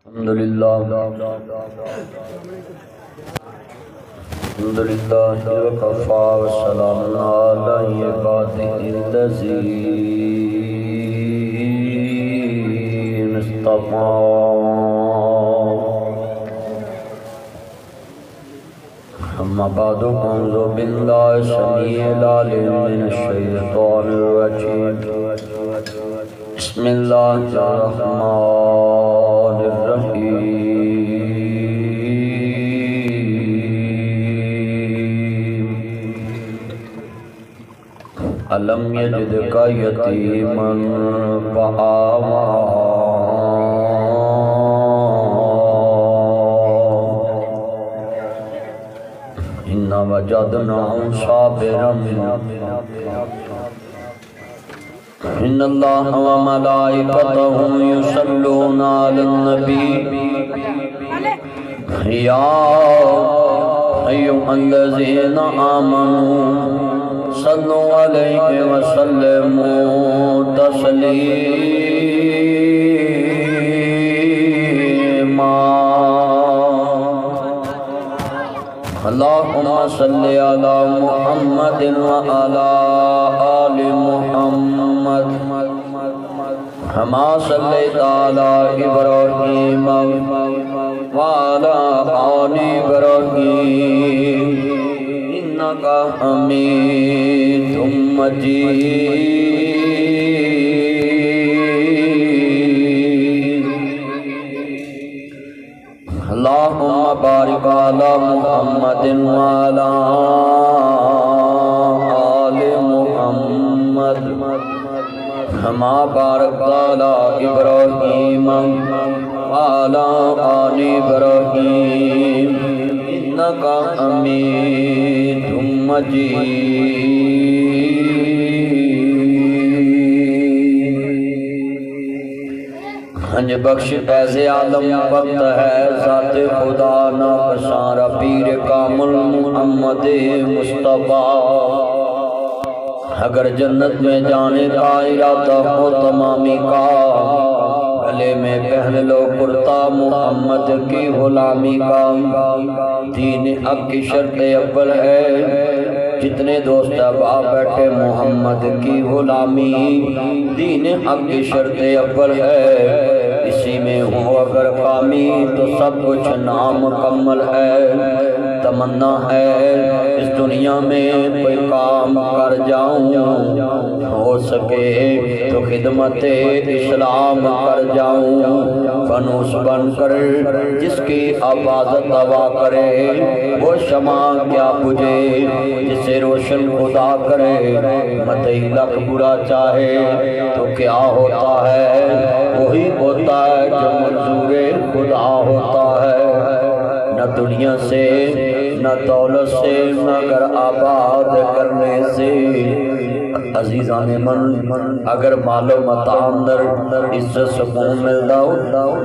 الحمدللہ وکفا وسلام علی عبادہ الذین اصطفیٰ اما بعد اعوذ باللہ السمیع العلیم من الشیطان الرجیم بسم اللہ الرحمن الرحیم الم یجدک یتیما فآویٰ اِنَّا وَجَدْنَاهُ صَابِرًا إِنَّ اللَّهَ وَمَلَائِكَتَهُ يُصَلُّونَ عَلَى النَّبِيِّ يَا أَيُّهَا الَّذِينَ آمَنُوا صَلُّوا عَلَيْهِ وَسَلِّمُوا تَسْلِيمًا اللہم صلی علی محمد وعلی آل محمد کما صلیت علی ابراہیم وعلی آل ابراہیم انکا حمید مجید اللہم بارک علی محمد وعلی آل محمد کما بارکت علی ابراہیم وعلی آل ابراہیم انکا حمید مجید ہنج بخش فیض عالم وقت ہے ذات خدا ناقصاں پیر کامل محمد مصطفیٰ اگر جنت میں جانے کا ارادہ ہو تمامی کا گلے میں پہن لو کرتا محمد کی غلامی کا دین حق کی شرط اول ہے جتنے دوست احباب بیٹھے محمد کی غلامی دین حق کی شرط اول ہے اسی میں ہوں اگر کامی تو سب کچھ نامکمل ہے تمنا ہے اس دنیا میں کوئی کام کر جاؤں ہو سکے تو خدمت اسلام کر جاؤں فانوس بن کر جس کی آواز دوا کرے وہ شمع کیا بجھے جسے روشن خدا کرے متئی لکھ برا چاہے تو کیا ہوتا ہے وہی ہوتا ہے جو منظور خدا ہوتا ہے نہ دنیا سے نہ دولت سے مگر آباد کرنے سے عزیزان من اگر مال و متاع اندر عزت سکون مل داؤ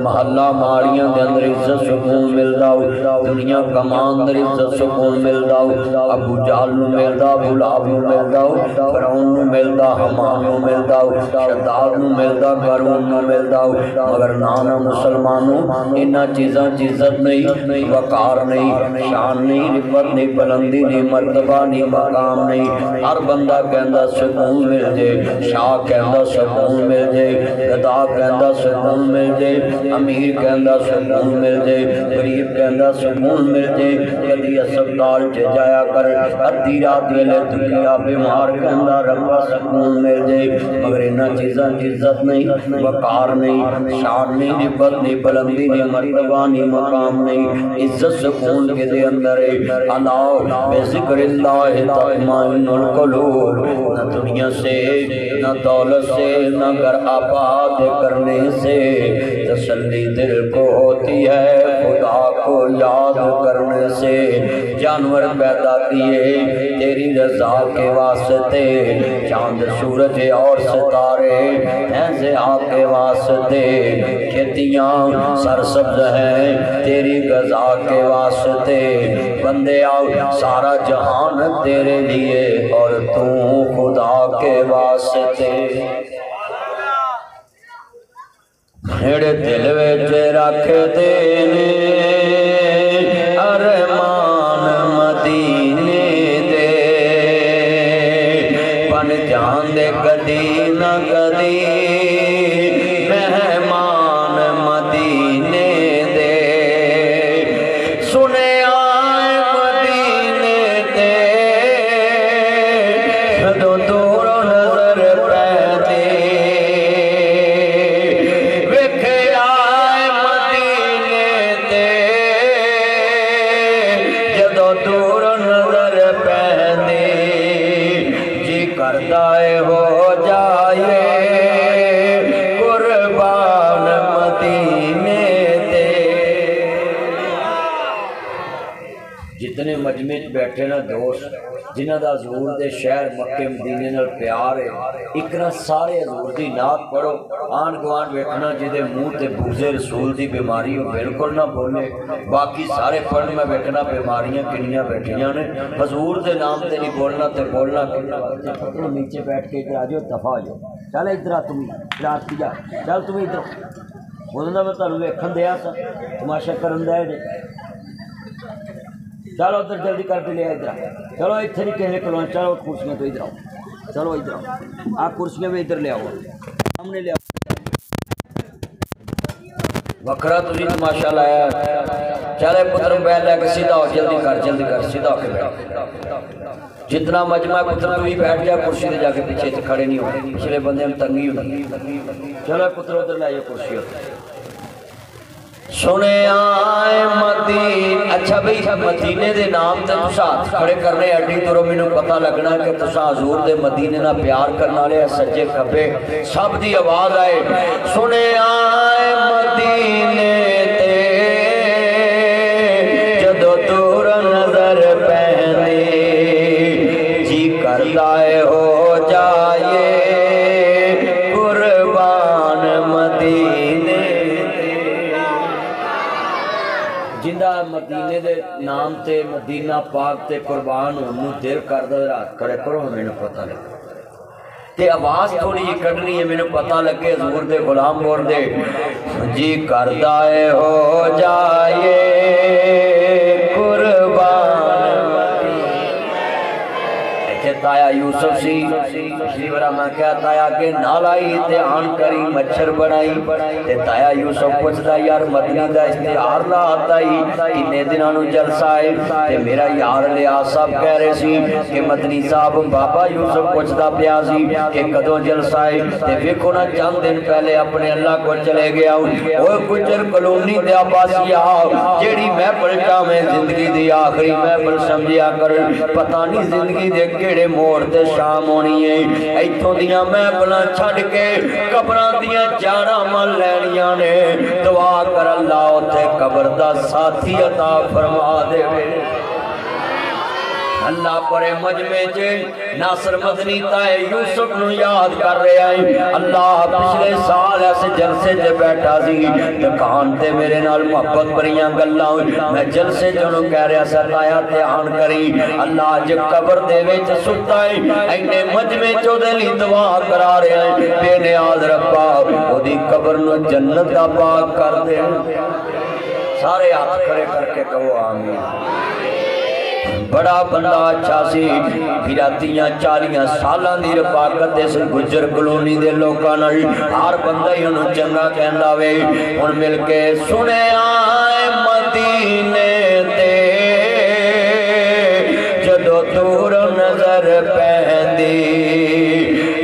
محلہ ماڑیاں دے اندر عزت سکون مل داؤ دنیا کمان اندر عزت سکون مل داؤ ابو جہل نو مل دا ابو لہب نو مل داؤ فرعون نو مل دا حمان نو مل داؤ شداد نو مل دا قارون نو مل داؤ مگر نانا مسلمانوں انہاں چیزاں عزت نہیں وقار نہیں شان نہیں رفت نہیں بلندی نہیں مرتبہ نہیں مقام نہیں ہر بندہ کہندہ سکون مل جے شاہ کہندہ سکون مل جے گدا کہندہ سکون مل جے امیر کہندہ سکون مل جے غریب کہندہ سکون مل جے کدی اسپتال چے جایا کر ادھی رات ویلے دنیا بیمار کہندہ ربا سکون مل جے مگر انہاں چیزاں عزت نہیں وقار نہیں شان نہیں رفت نہیں بلندی نہیں مرتبہ نہیں مقام نہیں عزت سکون کے دے اندر الاؤ بے ذکر اللہ تطمئن القلوب نہ دنیا سے نہ دولت سے نہ گھر آباد کرنے سے تسلی دل کو ہوتی ہے خدا کو یاد کرنے سے جانور پیدا کیے تیری رضا کے واسطے چاند سورج اور ستارے ایسے آپ کے واسطے کھیتیاں سرسبز ہیں تیری غذا کے واسطے بندے آؤ سارا جہان تیرے لیے اور تو خدا کے واسطے جڑے دل وچ رکھدے نے ارمان مدینے دے بن جاندے کدی نہ کدی مہمان مدینے دے سنے آئے مدینے تے جدوں دور نظر پیندی ویکھے آئے مدینے تے جدوں دور نظر پیندی جی کردا اے ہو جائے قربان مدینے تے جتنے مجمع بیٹھے نا دوست جنہ دا حضور دے شہر مکے مدینے نال پیار ہے اکنا سارے حضور دی نعت پڑھو آن گوان ویکھنا جدے منہ تے بغض رسول دی بیماری ہو بالکل نہ بولے باقی سارے پڑھ میں ویکھنا بیماریاں کنیاں بیٹھیاں نے حضور دے نام تے نہیں بولنا تے بولنا کنیا پتروں نیچے بیٹھ کے ادھر آ جاؤ دفع ہو جاؤ چل ادھر آ تم رات کی جا چل تم ادھر بولنا میں تمہیں ویکھن دیا سا تماشا کرن دے جے چلو ادھر جلدی کر کے لیا ادھر چلو اتنے نہیں کہنے کلو چلو کرسیاں تو ادھر آؤ چلو ادھر آؤ آپ کرسیاں بھی ادھر لے آؤ سامنے لے آؤ وکھرا تجھے تماشا لایا چلے پتر بیل لے کے سیدھا ہو جلدی کر سیدھا ہو کے بیٹھ جتنا مجمع پتر تو بھی بیٹھ گیا کرسی دے جا کے پیچھے سے کھڑے نہیں ہوتے پچھلے بندے ہم تنگی ہوتی چلو پتر ادھر لائیے کرسی ہوتی سنے آئے مدین اچھا بھئی مدینے دے نام تے تسا ہاتھ کھڑے کرنے اڈی دورو میں نے پتہ لگنا کہ تسا حضور دے مدینے نہ پیار کرنا لے سجے کھبے سب دی آواز آئے سنے آئے مدینے تے جدو دور نظر پہنے جی کردائے ہو جائے قربان مدینے جندہ مدینے دے نام تے مدینہ پاک تے قربان ہونوں دل کردہ رات کھڑے کرو ہمیں نے پتہ لگا تے آواز تھوڑی یہ کڑنی ہے میں نے پتہ لگے حضور دے غلام بور دے جی کردہ ہو جائے قربان تایا یوسف سی پچھلی بارا میں کیا تایا کہ نالائی تے آن کری مچھر بنائی تے تایا یوسف پوچھتا یار مدنی دا اشتہار لا آتا ہی کنے دنانو جلسہ ہے تے میرا یار لیا صاحب کہہ رہے سی کہ مدنی صاحب بابا یوسف پوچھتا پیازی کہ کدوں جلسہ ہے تے ویکھو نا چند دن پہلے اپنے اللہ کو چلے گیا اوہ کچھر کلونی دیا باسی آؤ جیڑی میں پلٹا میں زندگی دی آخری میں پل سمجھیا کر پتہ نہیں زندگی دے کیڑے موڑ تے شام ہونی ہے ایتھوں دیاں میں بلا چھڑ کے قبران دیاں جانا مل لینیاں نے دعا کر اللہ تے قبر دا ساتھی عطا فرما دے اللہ پرے مجمع جے ناصر مدنی تائے یوسف نو یاد کر رہے آئیں اللہ پچھلے سال ایسے جلسے جے بیٹھا سی دکان تے میرے نال محبت بریاں گلہ میں جلسے جنوں کہہ رہا ستایا تے آن کری اللہ جب قبر دے ویچ سکتا ہے اینے مجمع چو دلی دعا کرا رہے آئیں بے نیاز ربا وہ دی قبر نو جنت دا پاک کر دے سارے ہاتھ کھڑے کر کے کہو آمین بڑا بندہ اچھا سی پھراتیاں چالیاں سالاں دی رفاقت اس گجر کلونی دے لوکاں نال ہر بندہ ہی انہوں چنگا کہندا وے ہن مل کے سنے آئے مدینے تے جدو دور نظر پہندی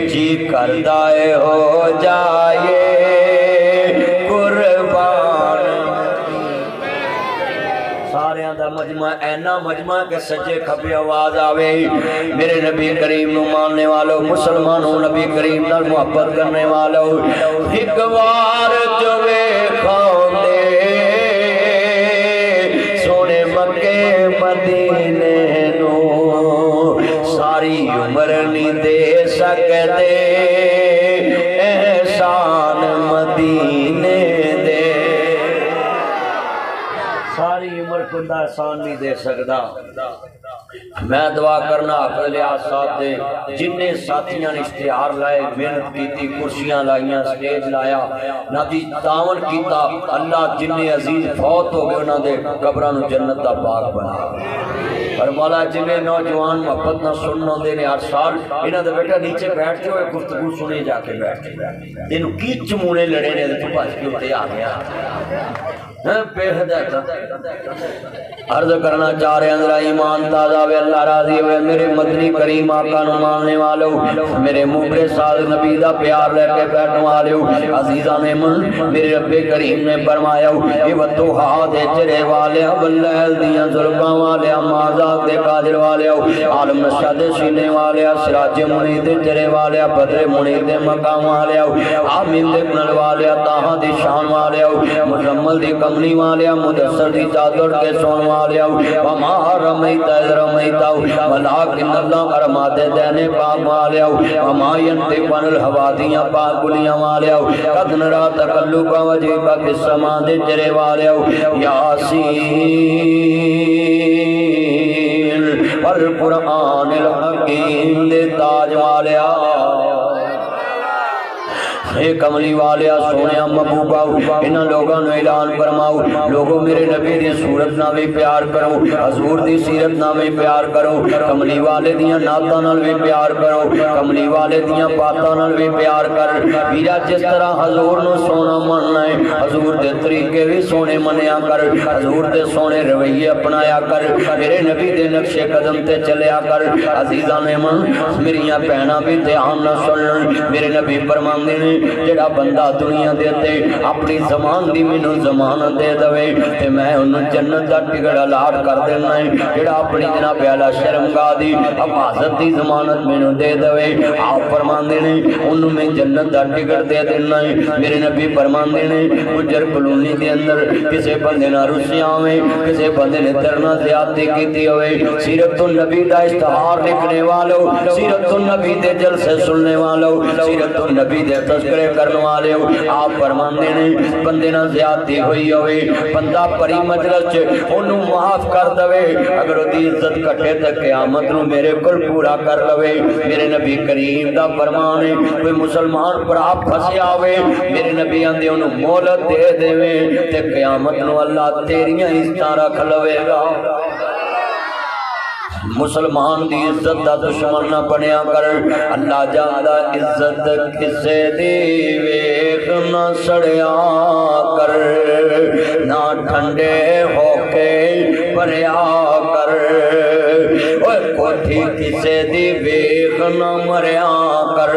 جی کردہ ہو جائے مجمع اینا مجمع کے سجے کھپی آواز آوے میرے نبی کریم نو ماننے والوں مسلمانوں نبی کریم نال محبت کرنے والوں ایک وار جو وے کھاؤں دے سونے مکے مدینے نو ساری عمر نہیں دے سکتے احسان مدینے دے ساری عمر کو احسان نہیں دے سکتا میں دعا کرنا حافظ لیاس صاحب دے جنہیں ساتھیاں نے اشتہار لائے محنت کیتی کرسیاں لائیاں سٹیج لایا نبی تعاون کیتا اللہ جنہیں عزیز فوت ہو گئے انہاں دے قبراں جنت دا باغ بنا اور مولا جنہیں نوجوان محبت نہ سننا دے نے ہر سال انہاں دے بیٹا نیچے بیٹھ کے ہوئے گفتگو سنے جا کے بیٹھ کے انہوں کی چمونے لڑے نے تو پاس کے ہوتے آ گیا بے حدیت عرض کرنا چاہ رہے اندرہ ایمان تازہ ہوئے اللہ راضی ہوئے میرے مدنی کریم آقا نو ماننے والے ہو میرے مبرے سال نبی دا پیار لے کے بیٹھنے والے ہو عزیزان من میرے رب کریم نے فرمایا ہو یہ وطوحا دے چرے والے ہو واللیل دیاں ظلقاں والے ہو مازاق دے قادر والے ہو عالم نشہ دے سینے والے ہو سراج منید دے چرے والے ہو بدر منید دے مقام والے ہو آمین دے کنل والے ہو تاہاں دی شان والے ہو مزمل دی کمنی والے ہو مدسر دی چادر کے سون والے ہو وما رمیتا اذ رمیتا ہو ولیکن اللہ ارمات دینے پاک والے ہو وما ینتقن الحوادیاں پاک گلیاں والے ہو قد نرا تقلبا وجیبا فی السماء دے چرے والے ہو یاسین والقرآن الحکیم دے تاج والے ہو اے کملی والیا سونیا محبوبا انہاں لوگاں نو اعلان فرماؤ لوگوں میرے نبی دی صورت نال بھی پیار کرو حضور دی سیرت نال بھی پیار کرو کملی والے دیاں نعتاں نال بھی پیار کرو کملی والے دیاں باتاں نال بھی پیار کر میرا جس طرح حضور نو سونا مننا ہے حضور دے طریقے بھی سونے منیا کر حضور دے سونے رویے اپنایا کر میرے نبی دے نقش قدم تے چلیا کر عزیزان من میریاں بہناں بھی دھیان نہ سنن میرے نبی فرماندے نے جڑا بندہ دنیا دیتے اپنی زمان دی مینوں زمانت دے دوے تے میں انہوں جنت دا ٹکٹ الاٹ کر دینا ہے جڑا اپنی جناب اعلی شرمگاہ دی حفاظت دی زمانت مینوں دے دوے آپ فرماندے نے انہوں میں جنت دا ٹکٹ دے دینا ہے میرے نبی فرماندے نے گجر کلونی دے اندر کسے بندے نہ رسیاں ہوئے کسے بندے نے درنا زیادتی کیتی ہوئے سیرت النبی دا اشتہار لکھنے والو سیرت النبی دے جلسے سننے والو سیرت النبی دے تذکرے کرنے والے ہو آپ فرماندے نے بندے نہ زیادتی ہوئی ہوئے بندہ پری مجلس انہوں معاف کر دوے اگر وہ دی عزت کٹے تک قیامت نو میرے کل پورا کر لوے میرے نبی کریم دا فرمانے کوئی مسلمان پر آپ پھنسی آوے میرے نبی آندے انہوں مولت دے دوے تے قیامت نو اللہ تیریاں عزتاں رکھ لوے گا مسلمان دی عزت دا دشمن نہ بنیا کر اللہ جاندہ عزت کسے دی ویخ نہ سڑیا کر نہ ٹھنڈے ہو کے پریا کر کوٹھی کسے دی ویخ نہ مریا کر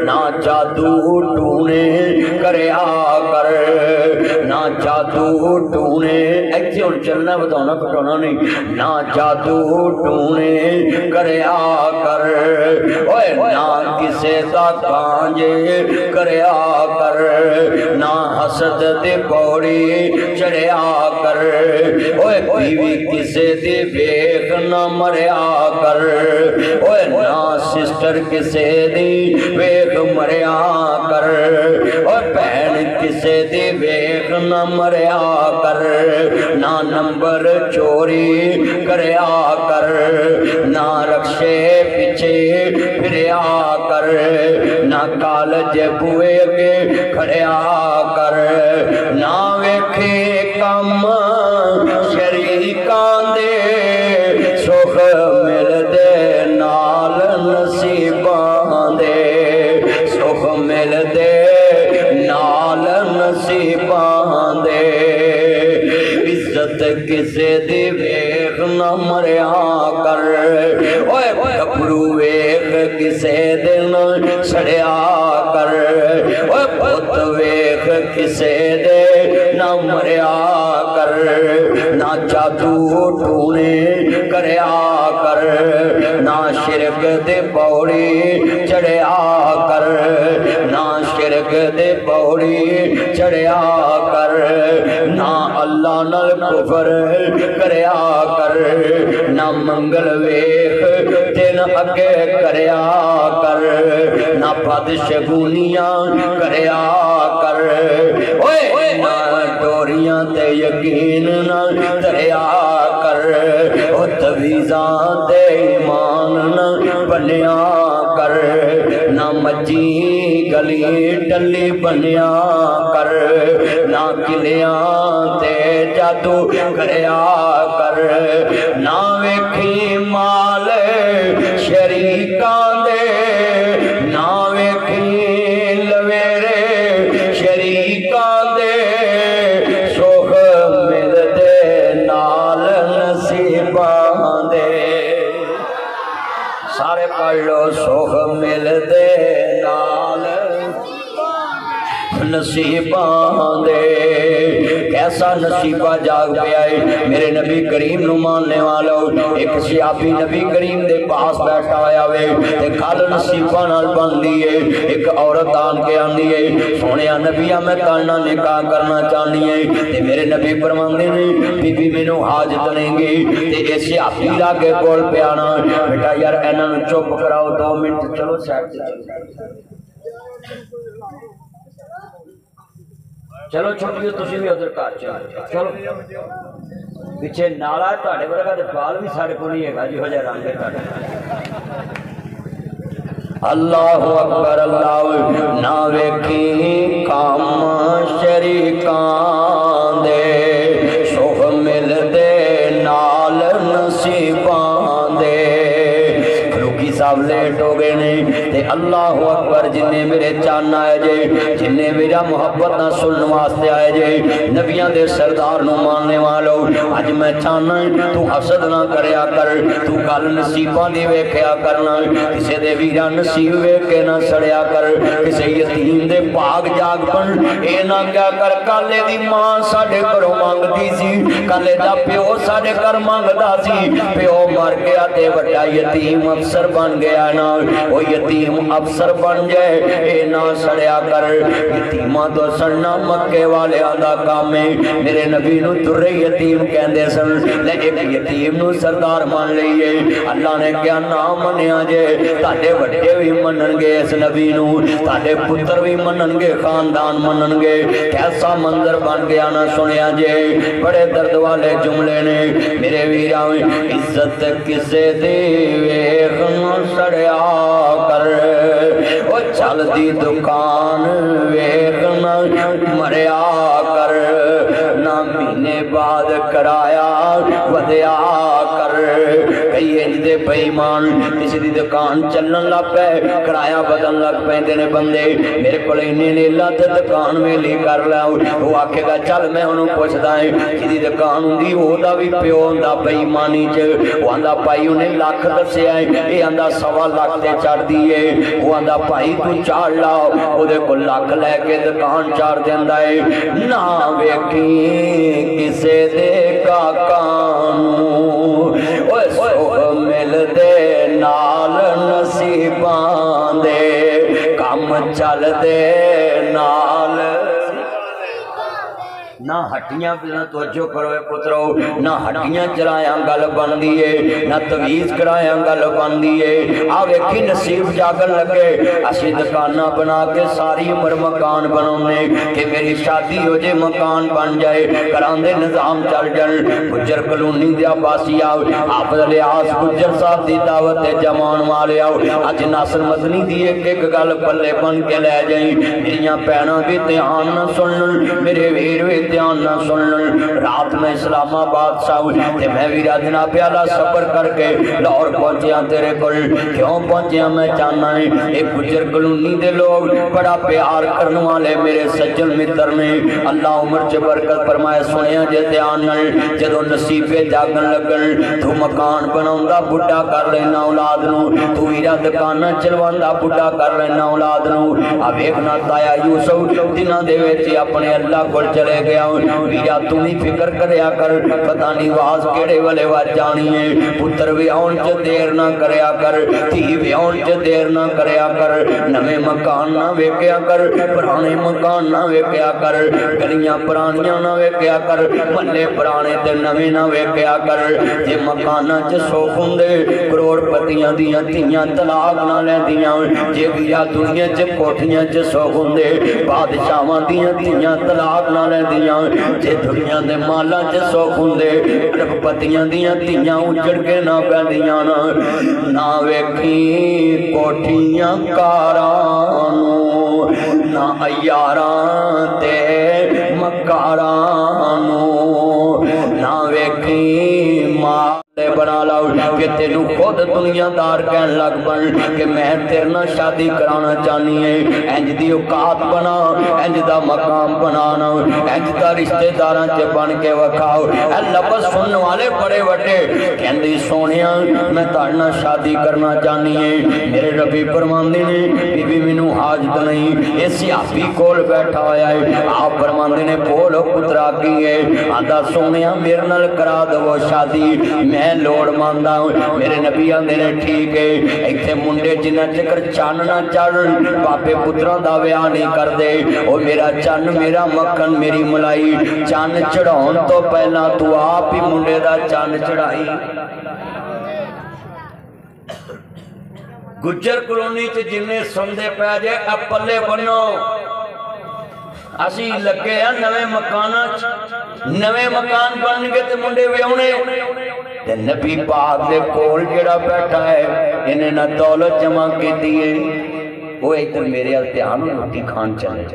نہ جادو ٹونے کریا کر نہ جادو ٹونے ایکسی اور چلنا بتاؤنا کٹونا نہیں نہ جادو ٹونے کریا کر نہ کسے دا کانجے کریا کر نہ حسد دے پوڑی چڑھیا کر بیوی کسے دے بیخ نہ مریا کر نہ سسٹر کسے دی بیخ مریا کر بہن کسے دی بیخ نہ مریا کر نہ نمبر چوری کریا کر نہ رکشے پیچھے پھریا کر نہ کالج بوئے کے کھڑیا کر نہ ویکھے کم شریکان دے سخ مل دے نال نصیبان دے سخ مل دے نال نصیبان دے عزت کسے دی ویخ نہ مریا کر گھبرو ویخ کسے دن سڑیا کر پت ویخ کسے دے نہ مریا کر نہ جادو ٹونے کریا کر نہ شرک دے پوڑی چڑھیا کر نہ شرک دے پوڑی چڑھیا کر نہ اللہ نال کفر کریا کر نہ منگل ویخ دن اگے کریا کر نہ بد شگونیاں کریا کر نہ ڈور موریاں تے یقین نہ دریا کر او تویزاں تے ایمان نہ بنیا کر نہ مچی گلی ڈلی بنیا کر نہ قلعیاں تے جادو کریا کر نہ ویکھی مال شریکاں دے نہ ویکھی لویرے شریکاں دے سوخ مل دے نال نصیباں دے سارے پڑھ لو سوخ مل دے نال نصیباں دے کیسا نصیبہ جاگ پیا ہے میرے نبی کریم نو ماننے والوں ایک صحابی نبی کریم دے پاس بیٹھا ہویا وے تے کل نصیبہ نال بن دیئے ایک عورت آن کے آن دیئے سونیا نبیہ میں کالنا نکاح کرنا چاہنی ہے تے میرے نبی فرماندے نے بی بی میں نو حاجت نہیں گی تے ایسے صحابی لاگے کول پہ آنا بیٹا یار اینن چپ کراؤ 2 منٹ چلو سیٹ چلو چھوٹیو تسی بھی ادھر کار چلو پیچھے نالا ہے تاڑے ورگا دے بال بھی ساڑے کو نہیں ہے گا جی ہو جائے رنگ دے تاڑے اللہ اکبر اللہ نہ ویکھی کام شریکان دے سوخ مل دے نال نصیبان دے فروکی صاحب لیٹ ہو گئے نہیں تے اللہ اکبر جنہیں میرے چاننا ہے جے جنہیں میرا محبت نہ سنن واسطے آئے جے نبیاں دے سردار نو ماننے والو آج میں چاننا ہے تو حسد نہ کریا کر تو کل نصیباں دی ویکھیا کرنا کسے دے ویرا نصیب ویکھے نہ سڑیا کر کسے یتیم دے پاک جاگ پن اے نہ کیا کر کالے دی ماں ساڑے کرو مانگ دی سی کالے دا پیو ساڑے کر مانگ دا سی پیو مر گیا تے وڈا یتیم افسر بن گیا نا وہ یتیم افسر بن جائے اے نہ سڑیا کر یتیمہ تو سڑنا مکے والے آدھا کام میں میرے نبی نو در یتیم کہندے سن لے ایک یتیم نو سردار مان لئیے اللہ نے کیا نام منیا جے تاڑے وڈے بھی منن گے اس نبی نو تاڑے پتر بھی منن گے خاندان منن گے کیسا منظر بن گیا نہ سنیا جے بڑے درد والے جملے نے میرے ویراں عزت کسے دی ویخ نہ سڑیا کر وہ چل دی دکان ویخ نہ مریا کر نہ مہینے بعد کرایا ودیا کر کئی انج دے بیمان کسی دی دکان چلن لگ پے کرایا بدن لگ پیندے نے بندے میرے کول انہیں نے اللہ تے دکان میں لی کر لاؤ وہ آکھے گا چل میں انہوں پوچھدا ہے کسی دکان ہوندی وہ دا بھی پیو ہوندا بیمانی چ وہ آندا پائی انہیں لاکھ دسیا ہے یہ آندا 1.25 لاکھ تے چڑھ دیئے وہ آندا پائی تو چاڑ لاؤ وہ دے کو لاکھ لے کے دکان چاڑ دیندا ہے نہ ویکھی کسے دے کاکانو اوے سوخ مل دے نال نصیبان دے کام چل دے نال نہ ہٹیاں نہ توجہ کرو پترو نہ ہٹیاں چلایاں گل بن دیئے نہ تویز کرایاں گل بن دیئے آوے کی نصیب جاگن لگے اسی دکانہ بنا کے ساری عمر مکان بنونے کہ میری شادی ہو جے مکان بن جائے کراندے نظام چل جن گجر کلونی دیا باسی آو حافظ الیاس گجر صاحب دی دعوت جمان والے آو اج ناصر مدنی دی ایک گل پلے بن کے لے جائیں میریاں پینا بھی تیان نہ سنن میرے ویر بھی دھیان نہ سنن رات میں اسلام آباد ساؤ تے میں ویرا دنا پیالا سفر کر کے لاہور پہنچیا تیرے کل کیوں پہنچیا میں چاہنا ہے ایک گجر کلونی دے لوگ بڑا پیار کرنے والے میرے سجن متر نے اللہ عمر چ برکت فرمائے سنیا جے دھیان نال جدوں نصیبے جاگن لگن تو مکان بناوندا بڈھا کر لینا اولاد نو تو ویرا دکاناں چلواندا بڈھا کر لینا اولاد نو اب ایک نہ تایا یوسف دناں دے وچ اپنے اللہ کول چلے گیا ویرا تم ہی فکر کریا کر پتہ نہیں واز کیڑے والے وا جانی ہے پتر بھی آن چ دیر نہ کریا کر تھی بھی آن چ دیر نہ کریا کر نویں مکان نہ ویکھیا کر پرانے مکان نہ ویکھیا کر گلیاں پرانیاں نہ ویکھیا کر محلے پرانے تے نویں نہ ویکھیا کر جے مکاناں چ سوکھ ہوندے کروڑ پتیاں دیاں تھیاں طلاق نہ لیندیاں جے ویرا دنیا چ کوٹھیاں چ سوکھ ہوندے بادشاہاں دیاں تھیاں طلاق نہ لیندیاں جے دنیا دے مالاں چ سکھ ہوندے رب پتیاں دیاں تیاں اجڑ کے نہ پیندیاں نہ ویکھی کوٹھیاں کاراں نو نہ عیاراں تے مکاراں نو نہ ویکھی ماں بنا لاؤ کہ تینوں خود دنیا دار کہن لگ بن کہ میں تیرے نال شادی کرانا چاہنی ہے انج دی اوقات بنا انج دا مقام بنانا انج دا رشتہ داراں تے بن کے وکھاؤ اے لفظ سنن والے بڑے وڈے کہندی سونیا میں تاڑے نال شادی کرنا چاہنی ہے میرے ربی فرماندے نے بی بی مینوں حاجت نہیں اس صحابی کول بیٹھا ہویا ہے آپ فرماندے نے بولو پترا کی ہے آندا سونیا میرے نال کرا دو شادی میں لوڑ ماندا ہوں میرے نبی آندے نے ٹھیک ہے ایتھے منڈے جنہ چکر چان نہ چڑھ باپے پتراں دا ویاہ نہیں کر دے او میرا چن میرا مکھن میری ملائی چن چڑھاؤن تو پہلا تو آپ ہی منڈے دا چن چڑھائی گجر کلونی چ جننے سندے پہ جائے اب پلے بنو اسی لگے ہیں نوے مکان بن گئے تے منڈے ویونے تے نبی پاک دے کول جڑا بیٹھا ہے انہیں نہ دولت جمع کی دیئے وہ ایک دن میرے التحان روٹی کھان چلے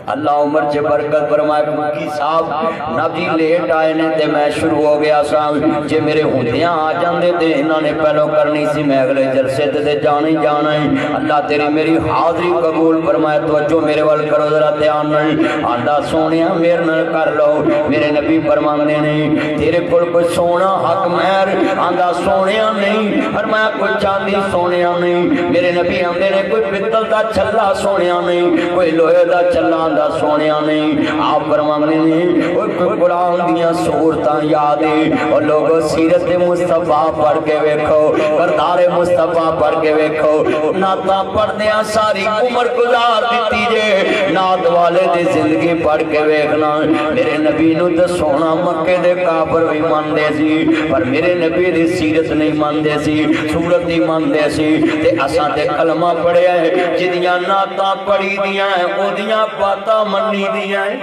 اللہ عمر سے برکت فرمائے مکی صاحب نبی لیٹ آئے نے تے میں شروع ہو گیا صاحب جے میرے ہوندیاں آ جاندے تے انہوں نے پہلو کرنی سی میں اگلے جلسے تے جانا ہی جانا ہے اللہ تیری میری حاضری قبول فرمائے توجہ میرے وال کرو ذرا دھیان نہیں آندہ سونیا میرے نال کر لو میرے نبی فرماندے نہیں تیرے کول کوئی سونا حق مہر آندہ سونیا نہیں فرمایا کوئی چاندی سونیا نہیں میرے نبی آندے نے کوئی پتل دا چھلا سونیا نہیں کوئی لوہے دا چھلا دا سونیا نہیں آپ فرماندے نہیں کوئی قرآن دیاں سورتاں یادیں اور لوگوں سیرت مصطفیٰ پڑھ کے ویکھو کردار مصطفیٰ پڑھ کے ویکھو نعتاں پڑھ دیاں ساری عمر گزار دیتی جے نعت والے دی زندگی پڑھ کے ویکھنا میرے نبی نو تے سونا مکے دے کافر بھی ماندے سی پر میرے نبی دی سیرت نہیں ماندے سی سورت نہیں ماندے سی تے اساں تے کلمہ پڑھیا ہے جدیاں نعتاں پڑھی دیاں ہیں او دیاں باتاں منی دیاں ہیں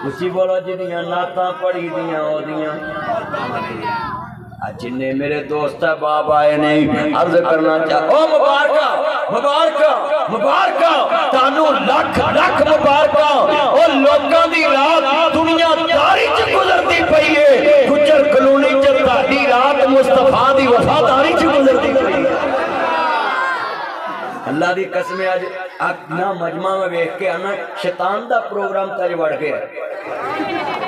اسی بولو جدیاں نعتاں پڑھی دیاں او دیاں جنہیں میرے دوست باپ آئے نہیں عرض کرنا چاہتا او مبارکہ تانو لکھ مبارکہ او لوگاں دی رات دنیا داری چ گزرتی پئی ہے گجر کلونی چ تہاڈی رات مصطفیٰ دی وفاداری چ گزرتی پئی ہے اللہ دی قسم آج اپنا مجمع میں بیٹھ کے آنا شیطان دا پروگرام تاج بڑھ گیا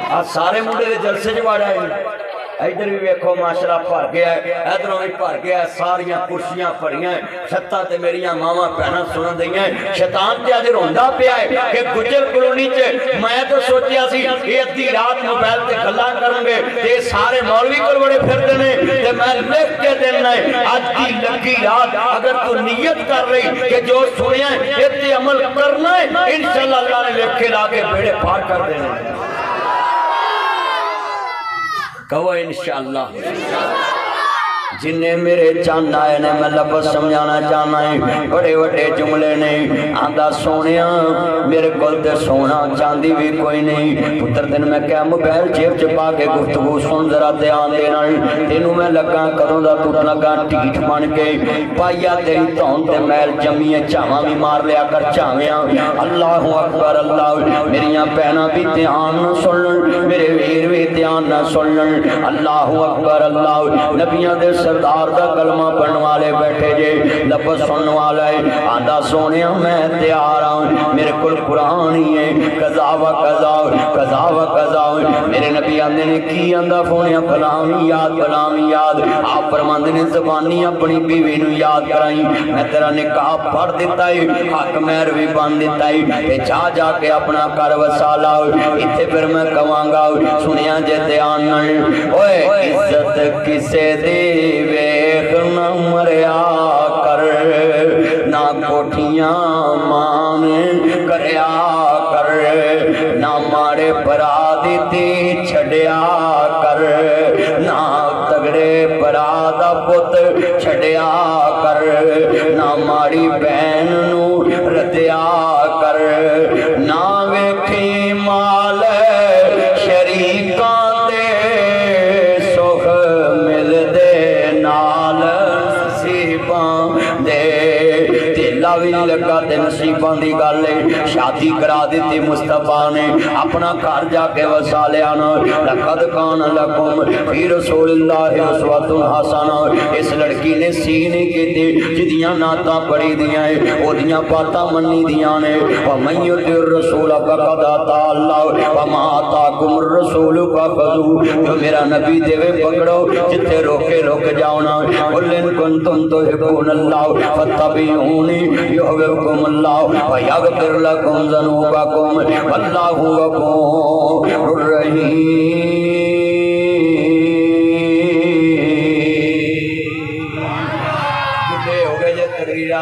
آج سارے منڈے دے جلسے جو بڑھا ہے ادھر بھی ویکھو ماشاءاللہ پھر گیا ہے ادھروں بھی پھر گیا ہے ساریاں کرسیاں پڑیاں ہیں چھتاں تے میریاں ماما پہنا سنن دیاں ہیں شیطان تے اج روندا پیا ہے کہ گجر کلونی چ میں تو سوچیا سی یہ ادھی رات موبائل تے گلاں کرن گے تے سارے مولوی کول بڑے پھردے نے تے میں لکھ کے دینا ہے اج دی لگی رات اگر تو نیت کر رہی کہ جو سنیا ہے اس تے عمل کرنا ہے انشاءاللہ اللہ نے لکھ کے لا کے بیڑے پار کر دینے کہو انشاءاللہ جنہیں میرے چاند آئے نے میں لفظ سمجھانا چاہنا ہے بڑے بڑے جملے نہیں آندہ سونیا میرے کول تے سونا چاندی بھی کوئی نہیں پتر دن میں کیا موبائل جیب چپا کے گفتگو سن ذرا دھیان دینا تینوں میں لگا کروں دا تو لگا ٹھیٹ بن کے پائیا تیری تون تے میل جمیے چاواں بھی مار لیا کر چاویاں اللہ اکبر اللہ میریاں پہنا بھی دھیان نہ سنن میرے ویر بھی دھیان نہ سنن اللہ اکبر اللہ نبیاں دے سردار دا کلمہ پڑھن والے بیٹھے جے لفظ سنن والا ہے آندہ سونیا میں تیار ہوں میرے کل قرآن ہی ہے قضا و قضا میرے نبی آندے نے کی آندہ فونیا فلامی یاد آپ فرماندے نے زبانی اپنی بیوی نو یاد کرائیں میں تیرا نکاح پڑھ دیتا ہے حق مہر بھی بان دیتا ہے تے جا کے اپنا کر وسالا اتھے پھر میں کمانگا سنیا جے دھیان اوے عزت کسے دی ویخ نہ مریا کر نہ کوٹھیاں مان کریا کر نہ مارے برا دیتی چھڑیا کر نہ تگڑے برا دا پت چھڑیا کر نہ ماری بہن نو ردیا کر نہ ویکھی نصیباں دی گل ہے شادی کرا دیتی مصطفیٰ نے اپنا گھر جا کے وسا لیا نا لقد کان لکم فی رسول اللہ اسوۃ حسنہ اس لڑکی نے سینے کی تھی جدیاں نعتاں پڑھی دیاں ہیں او دیاں باتاں منی دیاں نے ومن یطع الرسول فقد اطاع اللہ وما آتاکم الرسول فخذوہ جو میرا نبی دے پکڑو جتھے روکے روک جاؤ نا قل ان کنتم تحبون اللہ فاتبعونی یحببکم اللہ ویغفر لکم ذنوبکم واللہ غفور رحیم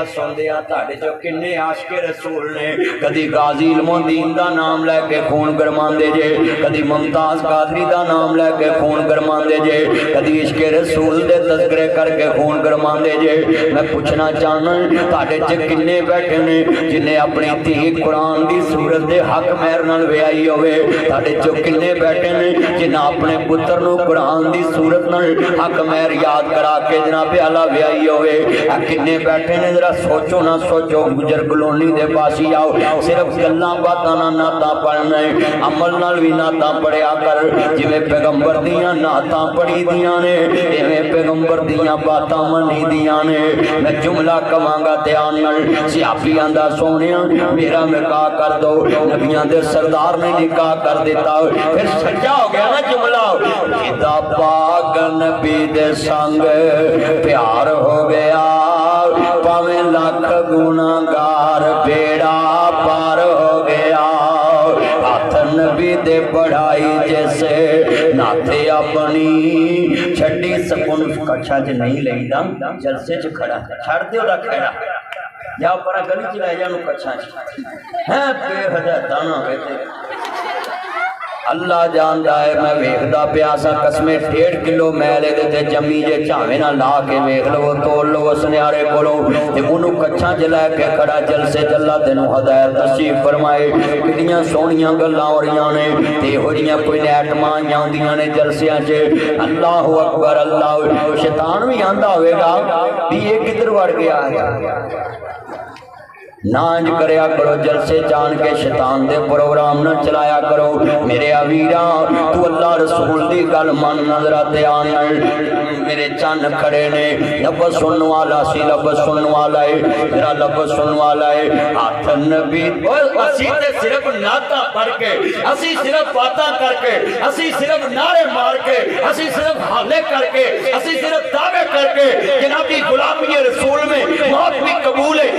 سوندیاں تاڑے جو کنے عاشق رسول نے کدی غازی علم و دین دا نام لے کے خون گرمان دے جے کدی ممتاز قادری دا نام لے کے خون گرمان دے جے کدی عشق رسول دے تذکرے کر کے خون گرمان دے جے میں پوچھنا چاہنا تاڑے جو کنے بیٹھے نے جنہیں اپنی تھی قرآن دی صورت دے حق مہر نال ویائی ہوئے تاڑے جو کنے بیٹھے نے جنہیں اپنے پتر نو قرآن دی صورت نال حق مہر یاد کرا کے جناب اعلیٰ ویائی ہوئے کنے بیٹھے نے ذرا سوچو نہ سوچو گجر کلونی دے پاسی آؤ صرف گلاں باتاں نہ نعتاں پڑھنا ہے عمل نال بھی نعتاں پڑھیا کر جویں پیغمبر دیاں نعتاں پڑھی دیاں نے ایویں پیغمبر دیاں باتاں منی دیاں نے میں جملہ کواں گا دھیان نال سیاپی آندا سونیا میرا نکاح کر دو نبیاں دے سردار نے نکاح کر دیتا پھر سچا ہو گیا نا جملہ خدا پاک نبی دے سنگ پیار ہو گیا پاویں لاکھ گناہگار بیڑا پار ہو گیا ہاتھ نبی دے بڑھائی جیسے ناتے اپنی چھڑی سکون کچھا جو نہیں لئی دا جلسے جو کھڑا چھڑ دے اڑا کھڑا یا پرا گلی چلائے جانو کچھا ہے بے حدہ دانا کہتے اللہ جاندا ہے میں ویکھدا پیاسا قسمیں 1.5 کلو میلے دے جمی جے چاویں نہ لا کے ویکھ لو تول لو سنیارے کولو تے اونوں کچھاں چ لے کے کھڑا جلسے چلا تینوں ہدایت نصیب فرمائے کتنیاں سونیاں گلاں ہو رہیاں نے تے ہو جیاں کوئی نیٹماں ہوندیاں نے جلسیاں چ اللہ اکبر اللہ شیطان بھی آندا ہوئے گا بھی یہ کدھر وڑ گیا ہے نانج کریا کرو جلسے جان کے شیطان دے پروگرام نہ چلایا کرو میرے آویران تو اللہ رسول دی گل من نظرہ دھیان میرے چان کھڑے نے لفظ سنن والا سی لفظ سنن والا ہے میرا لفظ سنن والا ہے ہاتھ نبی اسی تے صرف نعتاں پڑھ کے اسی صرف باتاں کر کے اسی صرف نعرے مار کے اسی صرف حالے کر کے اسی صرف دعوے کر کے جنابی غلامی رسول میں موت بھی قبول ہے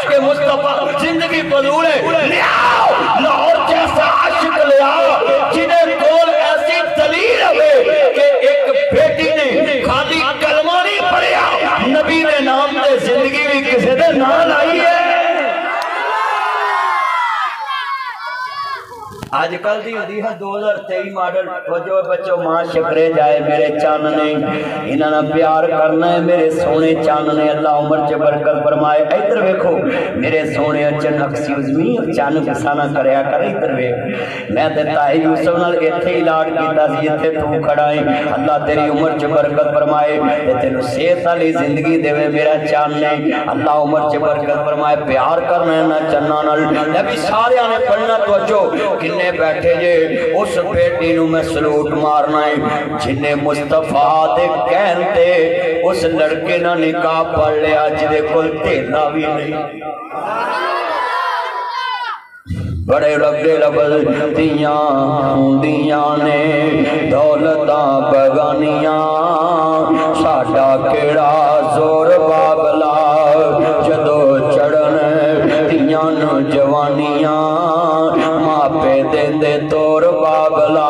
کہ مصطفیٰ زندگی بدول ہے لے آؤ لاہور جیسا عاشق لے آؤ جنہیں کول ایسی دلیل ہوئے کہ ایک بیٹی نے خالی کلمہ نہیں پڑھیا نبی نے نام دے زندگی بھی کسی دے نام آئی ہے آج کل دی حدیث 2023 ماڈل وجہ بچوں ماں شکرے جائے میرے چان نے انہاں پیار کرنا ہے میرے سونے چان نے اللہ عمر چ برکت فرمائے ادھر دیکھو میرے سونے چ نقصی عظمی چان بسانا کریا کر ادھر دیکھ میں تے تائی یوسف نال ایتھے علاج کیتا سی ایتھے تو کھڑا ہے اللہ تیری عمر چ برکت فرمائے تے تینو صحت والی زندگی دے میرا چان نے اللہ عمر چ برکت فرمائے پیار کرنا ہے نہ چنا نال نبی سارے نے پڑھنا توجہ بیٹھے جے اس بیٹی نو میں سلوٹ مارنا ہے جنہیں مصطفیٰ دے کہنتے اس لڑکے نہ نکاح پڑھ لیا جنہیں کل تیرا بھی نہیں بڑے ربے لفظ دیاں نے دولتاں بگانیاں ساڈا کیڑا زور بابلا جدو چڑھن دیاں نو جوانیاں ماپے دے تور بابلا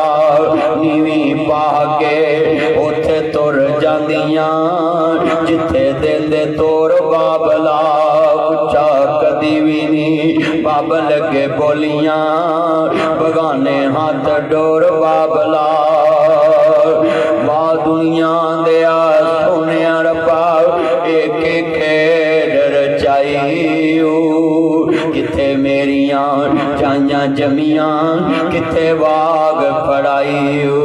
نیوی پا کے اتھے تور جاندیاں جتھے دے تور بابلا اچھا کدی بھی نہیں بابل کے بولیاں بگانے ہاتھ ڈور بابلا ماں دنیا دیا سونے ربا ایک کھیڑ رچائیو کتھے میریاں چائیاں جمیاں کتھے واگ پڑائیو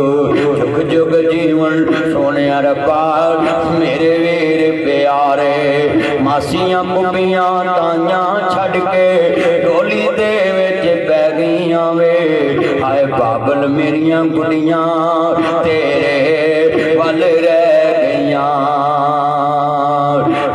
جگ جگ جیون سونے ربا میرے ویر پیارے ماسیاں پھپھیاں تائیاں چھڈ کے ڈولی دے وچ پی گئیاں وے ہائے بابل میریاں گڈیاں تیرے ول رہ گئیاں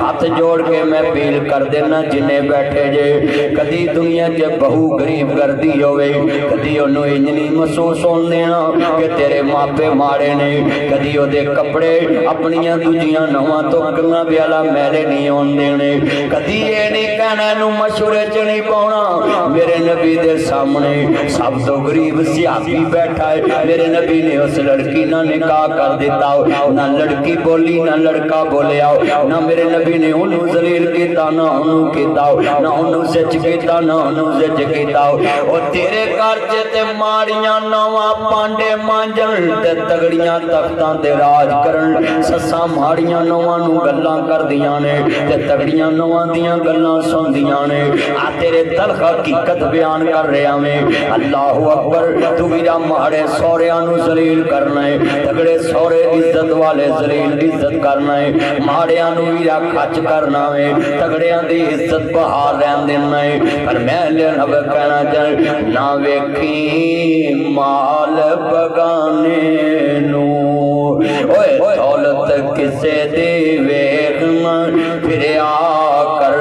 ہاتھ جوڑ کے میں اپیل کر دینا جنہیں بیٹھے جے کدی دنیا چ بہو غریب کردی ہوئے کدی انہوں انجنی محسوس ہون دینا کہ تیرے ماپے مارے نے کدی او دے کپڑے اپنیاں دوجیاں نواں تو کنگا بیالا میلے نہیں ہون دینے کدی یہ نہیں کہنا انہوں مشورے چ نہیں پاؤنا میرے نبی دے سامنے سب تو غریب سیاسی بیٹھا ہے میرے نبی نے اس لڑکی نہ نکاح کر دیتا نہ لڑکی بولی نہ لڑکا بولے آؤ نہ میرے نبی نے انہوں ذلیل کیتا نہ انہوں کیتا نہ انہوں سچ کیتا نہ انہوں سچ کیتا اور تیرے کارچے تے ماریاں نواں پانڈے مانجن تے تگڑیاں تختاں تے راج کرن سساں ماریاں نواں نو گلاں کر دیاں نے تے تگڑیاں نواں دیاں گلاں سن دیاں نے آ تیرے تلخ حقیقت بیان کر رہا میں اللہ اکبر تو میرا ماڑے سوریاں نو ذلیل کرنا ہے تگڑے سورے عزت والے ذلیل عزت کرنا ہے ماڑیاں نو میرا کھچ کرنا ہے تگڑیاں دی عزت بہار رہن دینا ہے پر میں لینا کہنا چاہے نہ ویکھی مال بگانے نو اوے دولت کسے دی ویکھنا پھر آ کر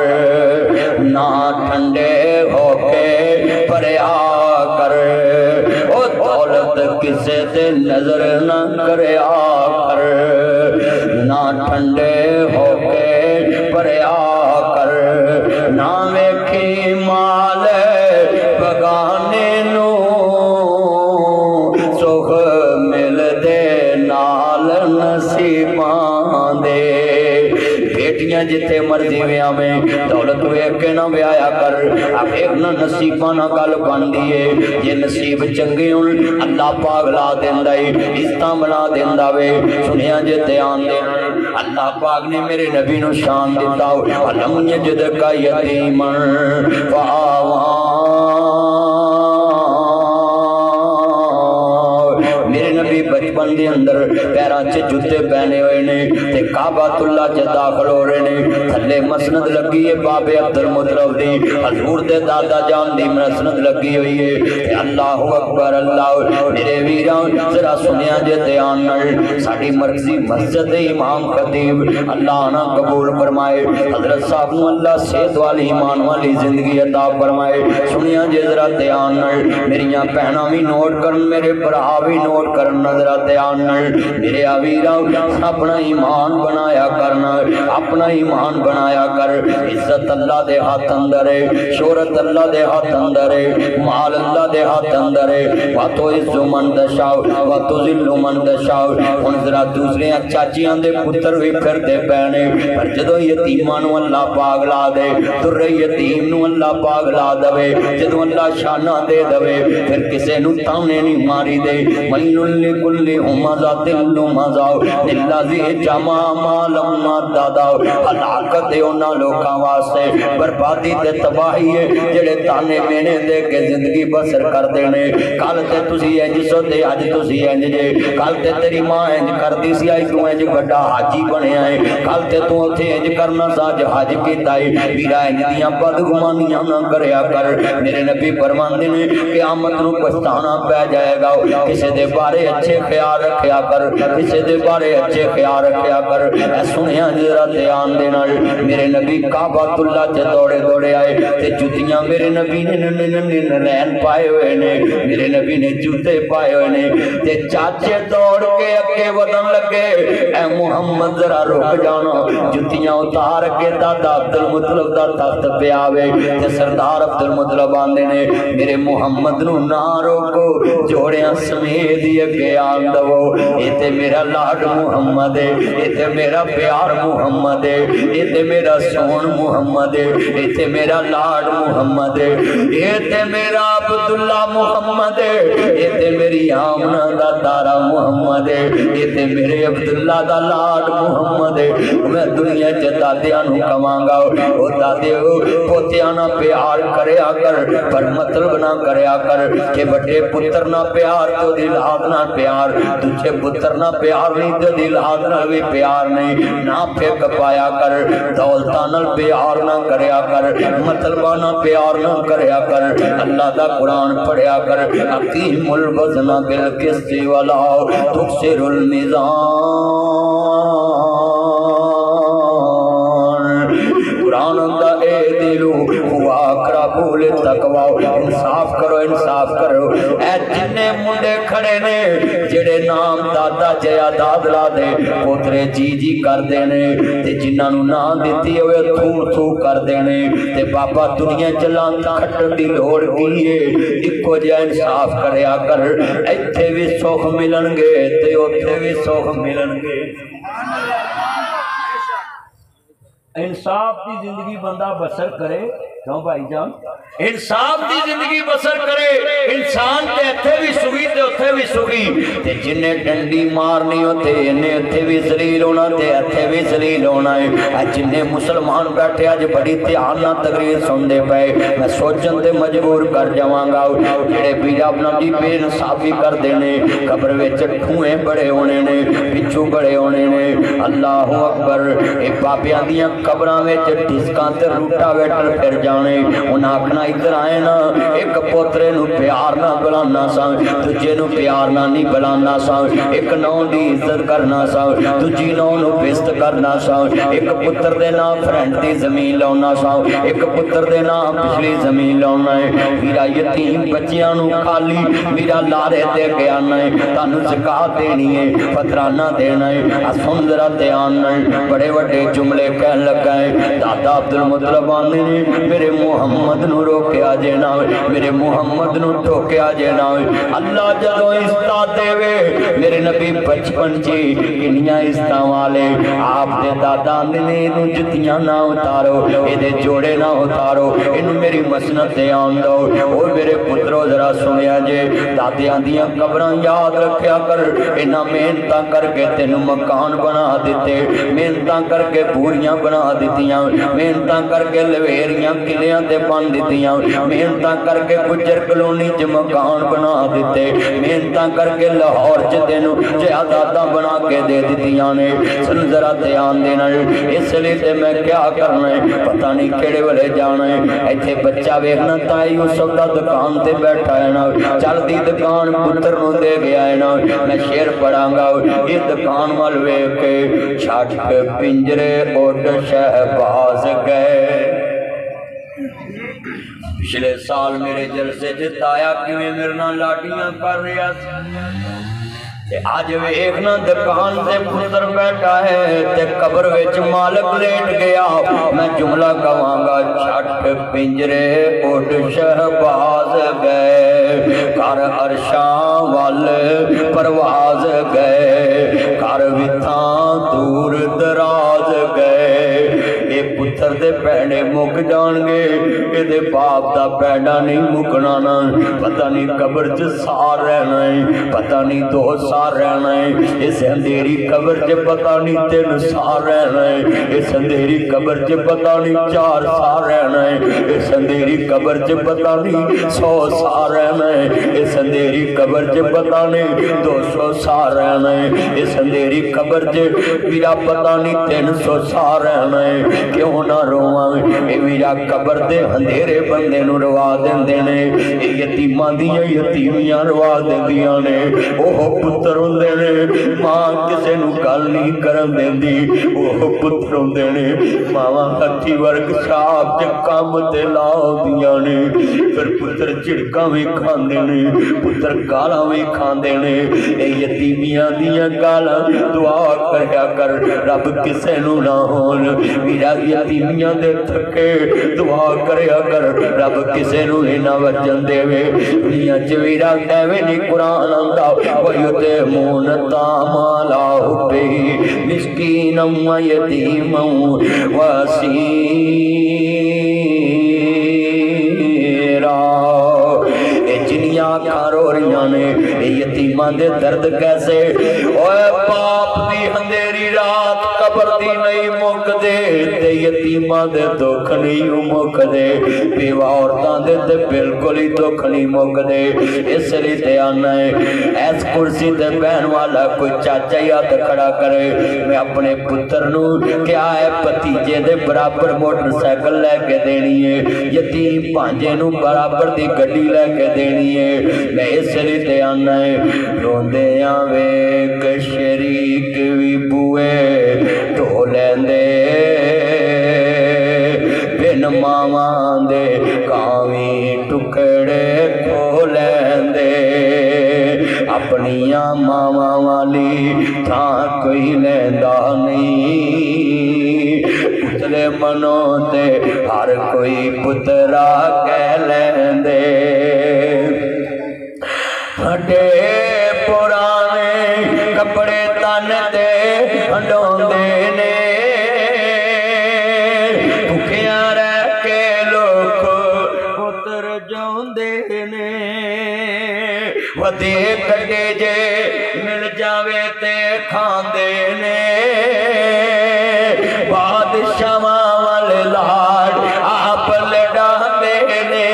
نہ ٹھنڈے ہو کے پر آ کر او دولت کسے دی نظر نہ کرے آ کر نہ ٹھنڈے ہو کے پر آ کر نہ ویکھی مال بگانے نو سخ مل دے نال نصیباں دے بیٹیاں جتے مرضی ویاں میں دولت ویکھ کے نہ ویایا کر اب ایک نہ نصیباں نہ گل بن دیئے یہ نصیب چنگے ہوں اللہ پاک لا دیندہ عزتاں بنا دیندہ وے سنیاں جتے آن دینا اللہ پاک نے میرے نبی نو شان دیتا علم یجد کا یتیمن فآوان میرے نبی بچپن دے اندر پیران چے جوتے پہنے ہوئے نے تے کعبۃ اللہ چے داخل ہو رہے نے تھلے مسند لگی ہے باب عبد المطلب دی حضور دے دادا جان دی مسند لگی ہوئی ہے تے اللہ اکبر اللہ میرے ویران ذرا سنیا جے دھیان نال ساڈی مرکزی مسجد امام خطیب اللہ نہ قبول فرمائے حضرت صاحب نو اللہ صحت والی ایمان والی زندگی عطا فرمائے سنیا جے ذرا دھیان نال میریاں بہناں وی نوٹ کرن میرے بھرا وی نوٹ کرن نظر دھیان نال میرے آویراں اپنا ایمان بنایا کرنا اپنا ایمان بنایا کر عزت اللہ دے ہاتھ اندر ہے شہرت اللہ دے ہاتھ اندر ہے مال اللہ دے ہاتھ اندر ہے واتو عز من تشاء واتو ذل من تشاء ان ذرا دوسرے چاچیاں دے پتر بھی پھر دے پہنے پر جدو یتیماں نو اللہ پاک لا دے در یتیم نو اللہ پاک لا دے جدو اللہ شانہ دے دے پھر کسے نو تانے نہیں ماری دے وَيْلٌ لِكُلِّ ہُمَزَةٍ لُمَزَةٍ لِلَّذِي جَمَعَ مَالًا وَعَدَّدَهُ ہلاکت ہے انہاں لوکاں واسطے بربادی تے تباہی ہے جڑے تانے مینے دے کے زندگی بسر کر دینے کل تے تسی انج سو تے اج تسی انج جے کل تے تیری ماں انج کردی سی اج تو انج بڑا حاجی بنیا ہے کل تے تو اوتھے انج کرنا سا اج حج کیتا ہے ویرا انج دیاں بدگمانیاں نہ کریا کر میرے نبی فرماندے نے قیامت نو پچھتانا پے جائے گا کسے دے بارے اچھے خیال رکھیا کر کسے دے بارے اچھے خیال رکھیا کر اے سنیا ذرا دھیان دے نال میرے نبی کعبۃ اللہ تے دوڑے دوڑے آئے تے جوتیاں میرے نبی نے نین پائے ہوئے نے میرے نبی نے جوتے پائے ہوئے نے تے چاچے دوڑ کے اگے ودن لگے اے محمد ذرا رک جانا جوتیاں اتار کے دادا عبد المطلب دا تخت پہ آوے تے سردار عبد المطلب آندے نے میرے محمد نو نہ روکو جوڑیاں سمیت اگے آن دو اے تے میرا لاڈ محمد ہے اے تے میرا پیار محمد ہے اے تے میرا سون محمد ہے اے تے میرا لاڈ محمد ہے اے تے میرا عبداللہ محمد ہے اے تے میری آمنہ دا دارا محمد محمد ہے، یہ تے میرے عبداللہ دا لاڈ محمد ہے، میں دنیا چ دادیاں نو کواں گا او دادے پوتیاں نہ پیار کریا کر پر مطلب نہ کریا کر کہ بڑے پتر نہ پیار تو دل ہاتھ نہ پیار، تجھے پتر نہ پیار نہیں تو دل ہاتھ نہ بھی پیار نہیں، نہ پھیک پایا کر دولتاں نال پیار نہ کریا کر، مطلباں نہ پیار نہ کریا کر، اللہ دا قرآن پڑھیا کر، اقیم الوزن بالقسط ولا تخسر المیزان، قرآن دا اے دلو ہوا اقرب للتقوی، انصاف کرو انصاف کرو، اے جننے منڈے کھڑے نے جڑے نام دادا جیا داد لا دے پوترے جی جی کر دینے تے جنہاں نو نام دیتی ہوئے تھو تھو کر دینے تے بابا دنیا چلان کھٹن دی لوڑ کیے، اکو جا انصاف کریا کر، ایتھے بھی سوکھ ملن گے تے اوتھے بھی سوکھ ملن گے۔ انصاف دی زندگی بندہ بسر کرے، کیوں بھائی جان؟ انصاف دی زندگی بسر کرے، انسان تے اتھے بھی سوگی تے اتھے بھی سوگی، تے جنہیں ڈنڈی مارنی ہوتے انہیں اتھے بھی ذلیل ہونا تے اتھے بھی ذلیل ہونا ہے۔ جنہیں مسلمان بیٹھے آج بڑی تیانہ تقریر سن دے پائے، میں سوچن تے مجبور کر جاواں گا، جڑے بیجا اپنا دی بے انصافی کر دینے، قبر وچ ٹھوئیں بڑے ہونے نے، پچھو بڑے ہونے نے، اللہ اکبر، اے پاپیاں دیاں قبراں وچ ڈسکاں تے روٹا ویٹر پھر جانے، انہاں آکھنا ادھر آئے نا، ایک پوترے نو پیار نہ بلانا سا، تجھے نو پیار نہ نہیں بلانا سا، ایک نو دی عزت کرنا سا، تجھی نو نو پست کرنا سا، ایک پتر دے نا فرنٹ دی زمین لاؤنا سا، ایک پتر دے نا پچھلی زمین لاؤنا ہے، میرا یتیم بچیاں نو خالی میرا لارے دے گیا ہے، تانو زکاة دینی ہے، فطرانہ دینا ہے، سن ذرا دھیان ہے، بڑے بڑے جملے کہن لگا ہے، دادا عبدالمطلب آنے نے میرے محمد نو روکیا جینا، میرے محمد نو ٹھوکیا جینا، اللہ جدو استا دے وے میرے نبی بچپن چی کنیاں استا والے، آپ دے دادا نے انہوں جتیاں نہ اتارو، ایدے جوڑے نہ اتارو، انہوں میری مسنت دیان دو، اور میرے پترو ذرا سنیا جے، دادیاں دیاں قبران یاد رکھیا کر، انہاں محنتاں کر کے تینوں مکان بنا دیتے، محنتاں کر کے پوریاں بنا دیتیاں، محنتاں کر کے لویریاں قلعیاں تے بن دیتیاں، محنتاں کر کے گجر کلونی چ مکان بنا دیتے، محنتاں کر کے لاہور چ تینوں جائیداداں بنا کے دے دیتیاں نے، سن ذرا دھیان دینا ہے، اس لیے تے میں کیا کرنا ہے، پتہ نہیں کیڑے والے جانا ہے، ایتھے بچہ ویکھنا تائی یوسف دا دکان تے بیٹھا ہے نا، چل دی دکان پتر نو دے گیا ہے نا، میں شعر پڑھاں گا، یہ دکان وال ویکھ کے چھٹ پنجرے اڈ شہباز گئے۔ پچھلے سال میرے جلسے جتایا کیویں میرے نال لاٹیاں کر رہا تے آج ویکھنا دکان سے پتر بیٹھا ہے تے قبر وچ مالک لیٹ گیا، میں جملہ کہواں گا چھٹ پنجرے اڈ شہباز گئے، کر عرشاں وال پرواز گئے، کر وتھاں دور دراز گئے، اے پتر دے پیڑے مک جان گے، اے دے باپ دا پیڑا نہیں مکنا نا، پتہ نہیں قبر چ سار رہنا ہے، پتہ نہیں دو سار رہنا ہے، اس اندھیری قبر چ پتہ نہیں 3 سار رہنا ہے، اس اندھیری قبر چ پتہ نہیں 4 سار رہنا ہے، اس اندھیری قبر چ پتہ نہیں 100 سار رہنا ہے، اس اندھیری قبر چ پتہ نہیں 200 سار رہنا ہے، اس اندھیری قبر چ میرا پتہ نہیں 300 سار رہنا ہے، کیوں نہ رواں اے میرا قبر دے اندھیرے بندے نو روا دیندے نے، اے یتیماں دیاں یتیمیاں روا دیندیاں نے، اوہ پتر ہوندے نے ماں کسے نو گل نہیں کرن دیندی، اوہ پتر ہوندے نے ماواں ہتھی ورک شاپ تے کام تے لا دیاں نے، پھر پتر چڑکاں وی کھاندے نے، پتر گالاں وی کھاندے نے، اے یتیمیاں دیاں گالاں دعا کریا کر رب کسے نو نہ ہون، میرا یتیمیاں دے تھکے دعا کریا کر رب کسے نو نہ وجن دے وے، دنیا چ ویرا ایویں نہیں قرآن آندا وَيُطْعِمُونَ الطَّعَامَ عَلَىٰ حُبِّهِ مِسْكِينًا وَيَتِيمًا وَأَسِيرًا، اے جنیاں آنکھاں رو رہیاں نے یتیماں دے درد کیسے اوے باپ دی اندھیری رات قبر دی نہیں مک دے تے یتیماں دے دکھ نہیں مک دے بیوہ عورتاں دے تے بالکل ہی دکھ نہیں مک دے اس لیے تے آنا ہے ایس کرسی تے بہن والا کوئی چاچا یاد کھڑا کرے میں اپنے پتر نو کیا ہے پتیجے دے برابر موٹر سائیکل لے کے دینی ہے یتیم پانجے نو برابر دی گڈی لے کے دینی ہے میں اس لیے تے آنا ہے روندے آوے کہ شریک وی بوئے ٹھو لیندے بن ماواں دے کاوی ٹکڑے کھو لیندے اپنیاں ماواں والی تھاں کوئی لیندا نہیں پترے منو تے ہر کوئی پترا کہہ لیندے ہٹے پرانے کپڑے تن تے ہنڈوندے نے بھکیاں رہ کے لوگ پتر جوندے نے ودے کڈے جے مل جاوے تے کھاندے نے بادشاہاں والے لاڈ آپ لڑاندے نے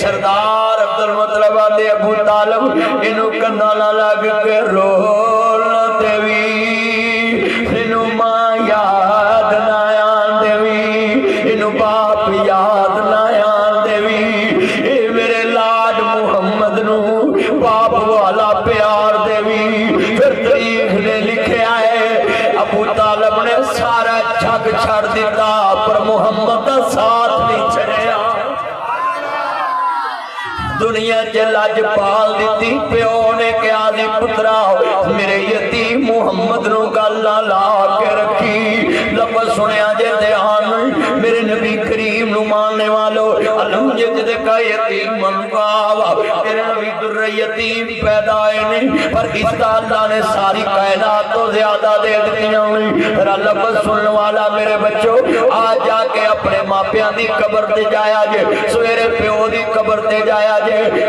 سردار عبدالمطلب دے ابو طالب انہوں کنالا لگ کے رول دیوی انہوں ماں یاد نایان دیوی انہوں باپ یاد نایان دیوی میرے لاڈ محمد نو باپ والا پیار دیوی پھر تاریخ نے لکھے آئے ابو طالب نے سارا جھگ چھڑ دیتا پر محمد کا ساتھ نہیں چھڑیا دنیا چلاج پال دیتی پیو نے کیا دی پترا میرے یتیم محمد نو گالا لا کے رکھی لفظ سنیا جے دھیان میرے نبی کریم نو ماننے والو علم جدے کا یتیم منقاوا تیرے نبی در یتیم پیدائے نہیں پر اس کا اللہ نے ساری کائنات تو زیادہ دے دیا میرا لفظ سننے والا میرے بچوں آج جا کے اپنے ماپیاں دی قبر دے جایا جے سویرے پیو دی قبر دے جایا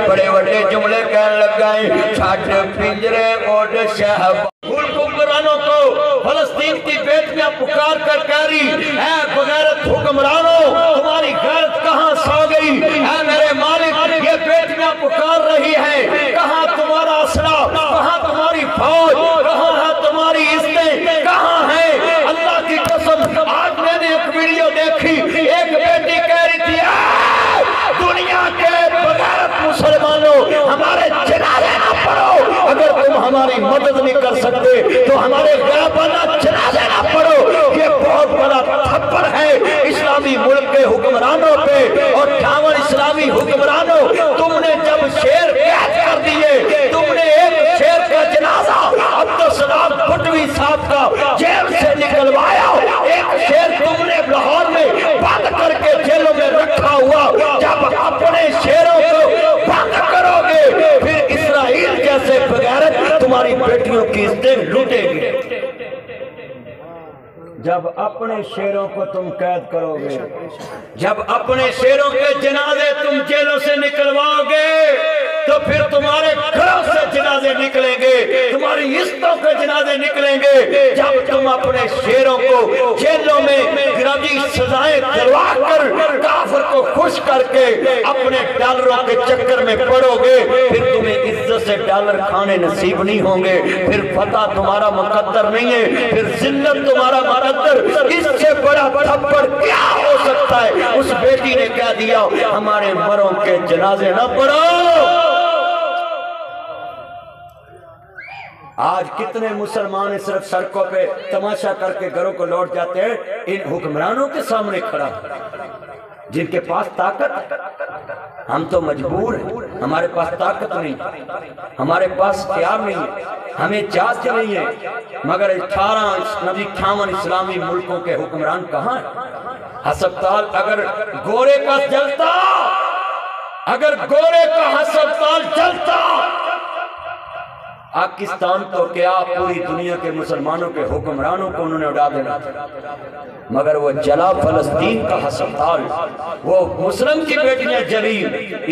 بڑے بڑے جملے کہنے لگ گئے چھاٹ پنجرے اوڈ شہب ملک حکمرانوں کو فلسطین کی بیٹیاں پکار کر کہہ رہی اے بغیرت حکمرانوں تمہاری غیرت کہاں سو گئی اے میرے مالک یہ بیٹیاں پکار رہی ہیں کہاں تمہارا اسلحہ کہاں تمہاری فوج کہاں ہے تمہاری عزتیں کہاں ہیں اللہ کی قسم آج میں نے ایک ویڈیو دیکھی ایک بیٹی کہہ رہی تھی دنیا کے بغیرت مسلمانوں ہمارے جنازے نہ پڑھو اگر تم ہماری مدد نہیں کر سکتے تو ہمارے غیبانہ جنازے نہ پڑھو یہ بہت بڑا تھپڑ ہے اسلامی ملک کے حکمرانوں پہ اور 58 اسلامی حکمرانوں تم نے جب شیر قید کر دیے تم نے ایک شیر کا جنازہ عبدالسلام بھٹوی صاحب کا جیل سے نکلوایا ایک شیر تم نے لاہور میں بند کر کے جیلوں میں رکھا ہوا جب اپنے شیروں کو بند کرو گے پھر اسرائیل جیسے بغیرت تمہاری بیٹیوں کی عزتیں لوٹے گی جب اپنے شیروں کو تم قید کرو گے جب اپنے شیروں کے جنازے تم جیلوں سے نکلواؤ گے تو پھر تمہارے گھروں سے جنازے نکلیں گے تمہاری عزتوں کے جنازے نکلیں گے جب تم اپنے شیروں کو جیلوں میں گراجی سزائیں دلوا کر کافر کو خوش کر کے اپنے ڈالروں کے چکر میں پڑو گے پھر تمہیں عزت سے ڈالر کھانے نصیب نہیں ہوں گے پھر فتح تمہارا مقدر نہیں ہے پھر ذلت تمہارا مقدر اس سے بڑا تھپڑ کیا ہو سکتا ہے اس بیٹی نے کہہ دیا ہمارے مروں کے جنازے نہ پڑھو آج کتنے مسلمان صرف سڑکوں پہ تماشا کر کے گھروں کو لوٹ جاتے ہیں ان حکمرانوں کے سامنے کھڑا جن کے پاس طاقت ہم تو مجبور ہیں ہمارے پاس طاقت نہیں ہمارے پاس اختیار نہیں ہے ہمیں چاہت نہیں ہے مگر 58 اسلامی ملکوں کے حکمران کہاں ہیں ہسپتال اگر گورے کا جلتا اگر گورے کا ہسپتال جلتا پاکستان تو کیا پوری دنیا کے مسلمانوں کے حکمرانوں کو انہوں نے اڑا دینا تھا، مگر وہ جلا فلسطین کا ہسپتال، وہ مسلم کی بیٹیاں جلی،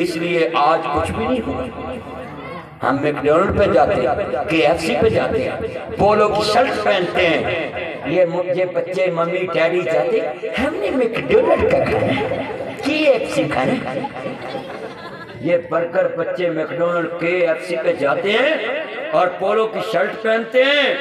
اس لیے آج کچھ بھی نہیں ہوا۔ ہم میکڈونلڈ پہ جاتے ہیں، KFC پہ جاتے ہیں، پولو کی شرٹ پہنتے ہیں، یہ بچے ممی ڈیڈی جاتے ہیں، ہم نے میکڈونلڈ کا کھانا، KFC کھانا۔ یہ برگر بچے میکڈونلڈ KFC پہ جاتے ہیں اور پولو کی شرٹ پہنتے ہیں۔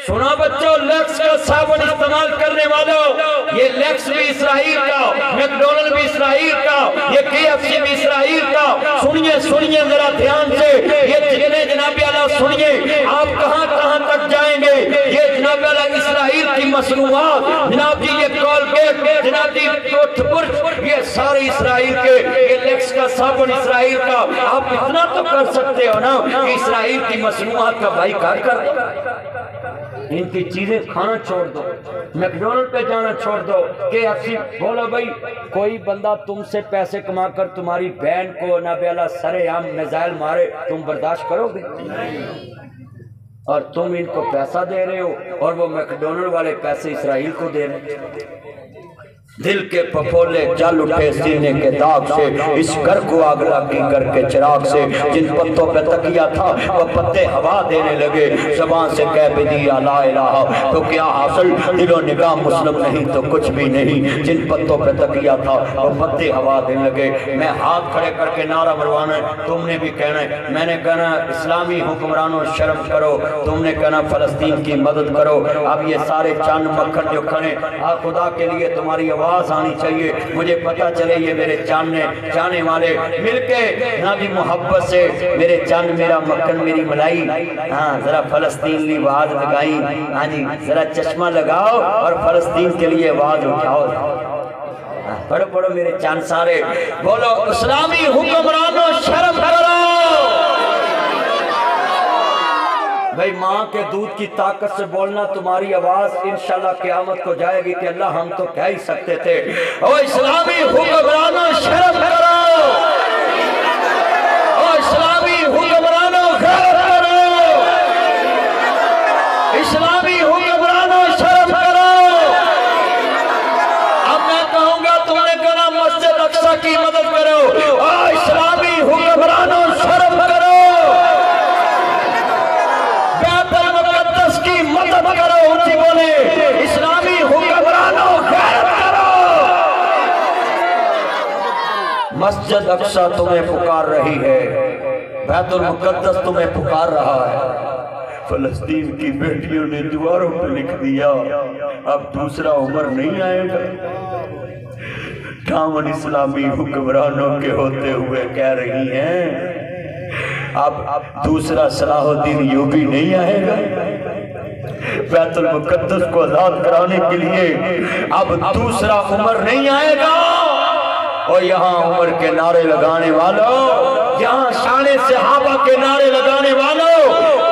سنا بچوں، لیکس کا صابن استعمال کرنے والوں، یہ لیکس بھی اسرائیل کا، میکڈونلڈ بھی اسرائیل کا، یہ KFC بھی اسرائیل کا۔ سنیے ذرا دھیان سے، یہ جتنے جناب اعلیٰ سنیے، آپ کہاں کہاں تک جائیں گے، یہ جناب اعلیٰ اسرائیل کی مصنوعات، جناب جی یہ کولگیٹ، جناب جی ٹوتھ برش، یہ سارے اسرائیل کے، یہ لیکس کا صابن اسرائیل کا۔ آپ اتنا تو کر سکتے ہو نا کہ اسرائیل کی مصنوعات کا بائیکاٹ کر دو، ان کی چیزیں کھانا چھوڑ دو، میکڈونلڈ پہ جانا چھوڑ دو، KFC۔ بولا بھائی کوئی بندہ تم سے پیسے کما کر تمہاری بہن کو نابیلا سرے عام میزائل مارے، تم برداشت کرو گے؟ اور تم ان کو پیسہ دے رہے ہو اور وہ میکڈونلڈ والے پیسے اسرائیل کو دے رہے ہیں۔ دل کے پپولے جل اٹھے سینے کے داغ سے، اس گھر کو آگ لگی گھر کے چراغ سے، جن پتوں پہ تکیہ تھا وہ پتے ہوا دینے لگے، زبان سے کہہ بھی دیا لا الہ تو کیا حاصل، دل و نگاہ مسلم نہیں تو کچھ بھی نہیں، جن پتوں پہ تکیہ تھا وہ پتے ہوا دینے لگے۔ میں ہاتھ کھڑے کر کے نعرہ مروانا ہے، تم نے بھی کہنا ہے، میں نے کہنا اسلامی حکمرانوں شرم کرو، تم نے کہنا فلسطین کی مدد کرو۔ اب یہ سارے چاند مکھن جو کھڑے، خدا کے لیے تمہاری آواز آنی چاہیے، مجھے پتہ چلے یہ میرے جانے والے مل کے نبی محبت سے، میرے چاند میرا مکھن میری ملائی، ہاں ذرا فلسطین لی آواز لگائی، ہاں جی ذرا چشمہ لگاؤ اور فلسطین کے لیے آواز اٹھاؤ۔ پڑھو پڑھو میرے چاند سارے، بولو اسلامی حکمرانوں شرم کرو۔ بھئی ماں کے دودھ کی طاقت سے بولنا، تمہاری آواز انشاءاللہ قیامت کو جائے گی کہ اللہ ہم تو کہہ ہی سکتے تھے۔ او اسلامی حکمرانوں شرم کرو، او اسلامی حکمرانوں غیرت کرو، اسلامی حکمرانوں شرم کرو۔ اب میں کہوں گا تم نے کہنا مسجد اقصی کی مدد کرو، او اسلامی حکمرانوں شرم کرو، مدد کرو، اونچی بولے اسلامی حکمرانوں غیرت کرو۔ مسجد اقصی تمہیں پکار رہی ہے، بیت المقدس تمہیں پکار رہا ہے۔ فلسطین کی بیٹیوں نے دیواروں پہ لکھ دیا اب دوسرا عمر نہیں آئے گا۔ دامن اسلامی حکمرانوں کے ہوتے ہوئے کہہ رہی ہیں اب دوسرا صلاح الدین ایوبی نہیں آئے گا۔ بیت المقدس کو آزاد کرانے کے لیے اب دوسرا عمر نہیں آئے گا۔ اور یہاں عمر کے نعرے لگانے والوں، یہاں شان صحابہ کے نعرے لگانے والوں،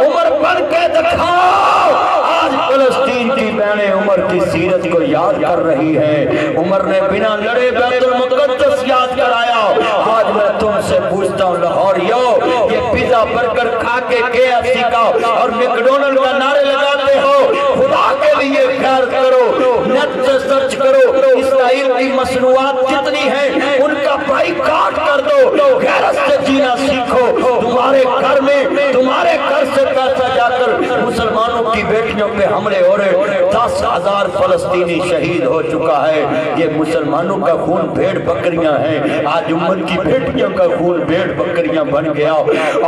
عمر بن کے دکھاؤ۔ آج فلسطین کی بہنیں عمر کی سیرت کو یاد کر رہی ہیں، عمر نے بنا لڑے بیت المقدس یاد کرایا۔ آج میں تم سے پوچھتا ہوں لاہوریو، یہ پیزا برگر کھا کے KFC کا اور میکڈونلڈ کا نعرے لگاتے ہو، خدا کے لیے خیر کرو، نیٹ سے سرچ کرو، اسرائیل کی مصنوعات جتنی ہیں ان کا بائیکاٹ کر دو، غیرت سے جینا سیکھو۔ تمہارے گھر میں، تمہارے گھر سے پیسہ جا کر مسلمانوں کی بیٹیوں پہ حملے ہو رہے، 10,000 فلسطینی شہید ہو چکا ہے۔ یہ مسلمانوں کا خون بھیڑ بکریاں ہیں، آج امت کی بیٹیوں کا خون بھیڑ بکریاں بن گیا،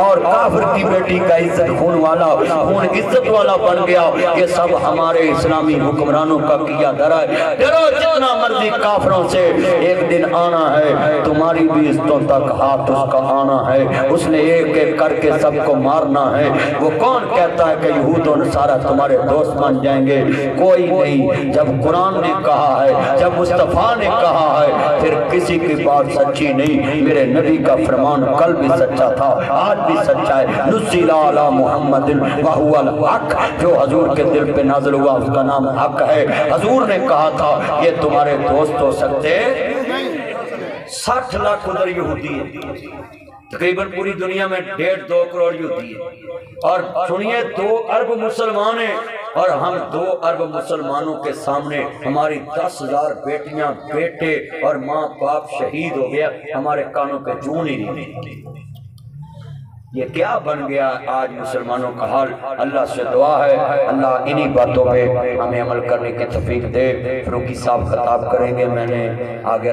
اور کافر کی بیٹی کا عزت خون والا، خون عزت والا بن گیا۔ یہ سب ہمارے اسلامی حکمرانوں کا کیا دھرا ہے۔ ڈرو جتنا مرضی کافروں سے، ایک دن آنا ہے تمہاری بھی عزتوں تک ہاتھ اس کا آنا ہے، اس نے ایک ایک کر کے سب کو مارنا ہے۔ وہ کون کہتا ہے کہ یہود و نصارہ تمہارے دوست بن جائیں گے؟ کوئی نہیں۔ جب قرآن نے کہا ہے، جب مصطفیٰ نے کہا ہے، پھر کسی کی بات سچی نہیں۔ میرے نبی کا فرمان کل بھی سچا تھا، آج بھی سچا ہے۔ نزل علی محمد وہو الحق، جو حضور کے دل پہ نازل ہوا اس کا نام حق ہے۔ حضور نے کہا تھا یہ تمہارے دوست ہو سکتے 60 لاکھ ادھر یہودی ہے، تقریباً پوری دنیا میں 1.5-2 کروڑ یہودی ہے، اور سنیے 2 ارب مسلمان ہیں، اور ہم 2 ارب مسلمانوں کے سامنے ہماری 10,000 بیٹیاں بیٹے اور ماں باپ شہید ہو گیا، ہمارے کانوں پہ جوں نہیں رہی۔ یہ کیا بن گیا آج مسلمانوں کا حال؟ اللہ سے دعا ہے اللہ انہی باتوں پہ ہمیں عمل کرنے کی توفیق دے۔ فروکی صاحب خطاب کریں گے، میں نے آگے